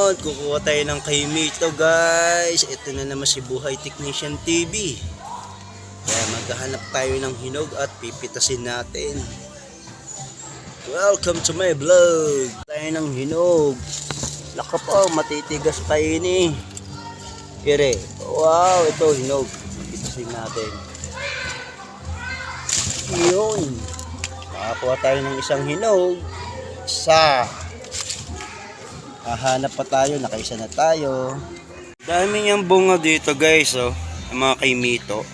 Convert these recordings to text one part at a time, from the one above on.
ngayon, kukuha tayo ng kay Mito guys. Ito na naman si Buhay Technician TV. Kaya maghahanap tayo ng hinog at pipitasin natin. Welcome to my vlog. Tayo ng hinog. Laka po, matitigas pa ini. Ire, wow, ito hinog. Pipitasin natin. Yun. Nakakuha tayo ng isang hinog. Isa. Hahanap pa tayo, nakaisa na tayo. Dami niyang bunga dito guys, oh, ang mga kay Mito.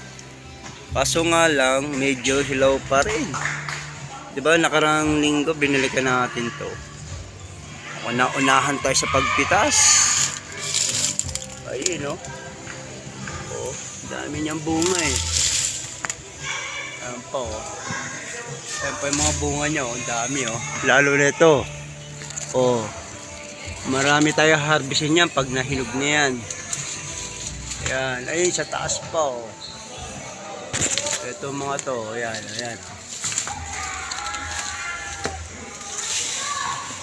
Kaso nga lang, medyo hilaw pa rin. Diba, nakarang linggo binilikan natin to. Unahan tayo sa pagpitas. Ayun, oh. Oh, dami niyang bunga eh. Ayan pa, oh. Ayan pa yung mga bunga niya, oh. Ang dami, oh. Lalo na ito. Oh. Marami tayo harvestin yan pag nahinog na yan. Ayan, ayun sa taas pa, oh. Ito mga to, ayan, ayan.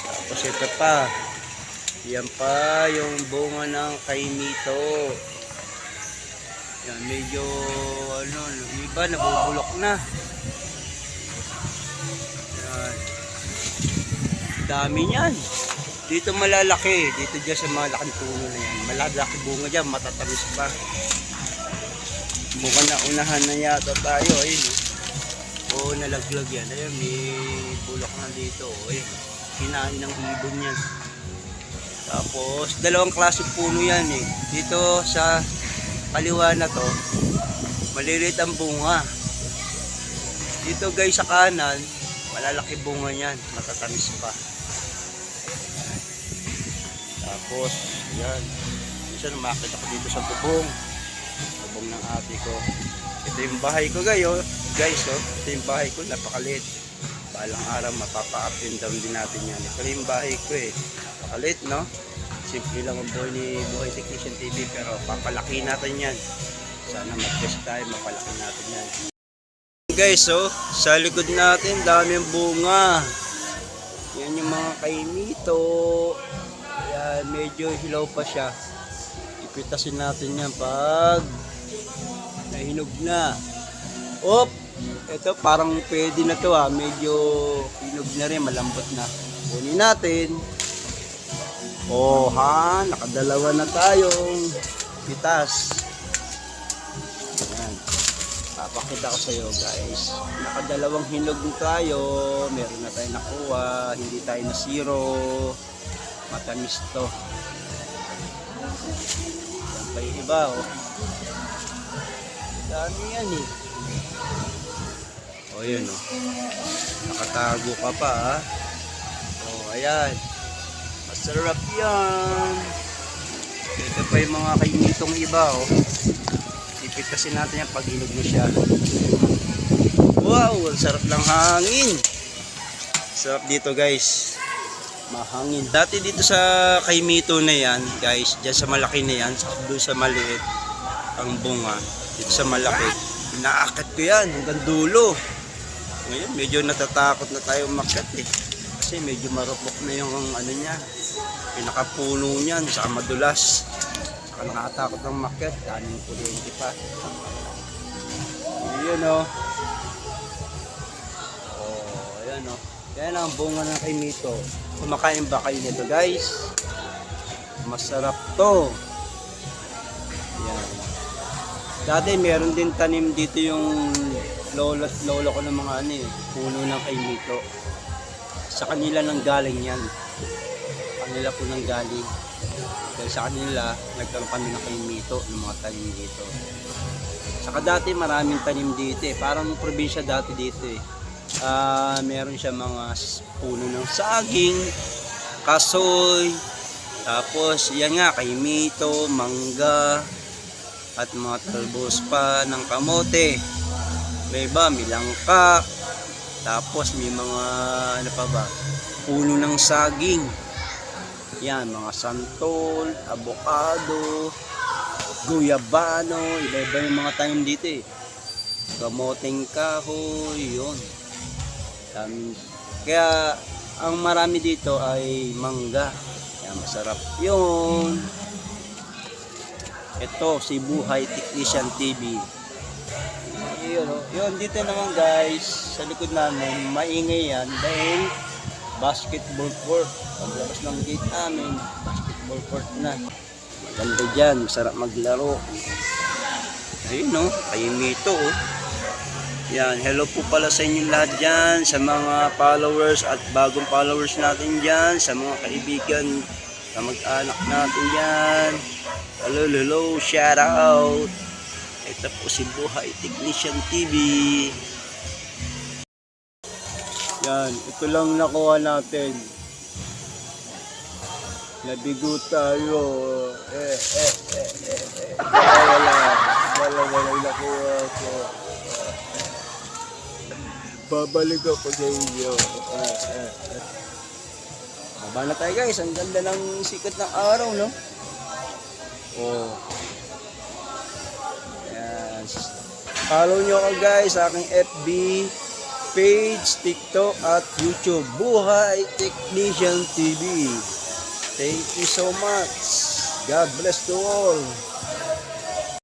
Tapos ito pa. Yan pa yung bunga ng kay Mito. Yan, medyo ano, iba nabubulok na. Ayan. Dami niyan. Dito malalaki, dito dyan sa mga laking puno na yan. Malalaki bunga dyan, matatamis pa. Mukhang na unahan na yata tayo, ayun. Oo, nalaglag yan. Ayun, may bulok na dito. Ayun, kinain ng ibon yan. Tapos, dalawang klase puno yan eh. Dito sa kaliwa na to, maliliit ang bunga. Dito guys sa kanan, malalaki bunga yan, matatamis pa. Tapos, yan. Minsan umakit ako dito sa bubong ng ate ko. Ito yung bahay ko guys, oh. Ito yung bahay ko, napakaliit. Balang araw mapapa-up and down din natin yan. Ito yung bahay ko eh. Napakaliit, no? Simple lang ang buhay ni Buhay Technician TV, pero papalaki natin yan. Sana mag-test tayo, mapalaki natin yan. Guys, oh, sa likod natin, dami ang bunga. Yan yung mga kay Mito. Yan, medyo hilaw pa siya. Ipitasin natin yan pag nahinog na. Op! Ito parang pwede na to, ah. Medyo hinog na rin, malambot na. Kunin natin. Oh ha, nakadalawa na tayong pitas. Ayan. Papakita ko sa iyo guys. Nakadalawang hinog tayo. Meron na tayong nakuha. Hindi tayo na zero. Matamis to. Yan pa yung iba, oh. Dami yan eh. O yun, oh. Nakatago ka pa, ha. O ayan. Masarap yan. Ito pa yung mga kay Mitong iba, oh. Ipitasin natin yan pag hinog na siya. Wow, ang sarap lang hangin. Sarap dito guys. Mahangin. Dati dito sa kay Mito na yan guys, dyan sa malaki na yan, doon sa maliit ang bunga. Dito sa malaki, inaakit ko yan hanggang dulo. Ngayon medyo natatakot na tayo umakyat eh, kasi medyo marupok na yung ano niya, pinakapuno niyan, saka madulas, saka nakatakot ng umakyat. Daming kuryente pa. Yun, oh. Oh, ayan, oh. Yan ang bunga ng kay Mito. Kumakain ba kayo nito guys? Masarap to. Yan. Dati meron din tanim dito yung lolo ko ng mga ano eh, puno ng kay Mito. Sa kanila nang galing yan. Kanila po nang galing. Dahil sa kanila, nagkaroon kami ng kay Mito, ng mga tanim dito. Saka dati maraming tanim dito eh. Parang probinsya dati dito eh. Meron siya mga puno ng saging, kasoy, tapos yan nga kay Mito, mangga, at mga talbos pa ng kamote. May iba, may langka, tapos may mga ano pa ba, puno ng saging. Yan, mga santol, avocado, guyabano, iba-iba yung mga tanim dito eh. Kamoteng kahoy, yun. Kaya ang marami dito ay mangga. Yan, masarap yun. Ito, si Buhay Technician TV. Yun, oh. Yun, dito naman guys, sa likod namin, maingay yan dahil basketball court. Paglabas ng gate namin, basketball court na. Maganda dyan, masarap maglaro. Ayun no, kay Mito oh. Yan, hello po pala sa inyo lahat dyan, sa mga followers at bagong followers natin dyan, sa mga kaibigan, sa mag-anak natin dyan. Hello, hello, shout out. Ito po si Buhay Technician TV. Yan, ito lang nakuha natin. Nabigo tayo. Wala nakuha ko. Babalik ako sa inyo. Baba na tayo guys, ang ganda ng sikat ng araw, no? Oh. Yan. Follow nyo ako guys sa aking FB page, TikTok at YouTube. Buhay Technician TV. Thank you so much. God bless to all.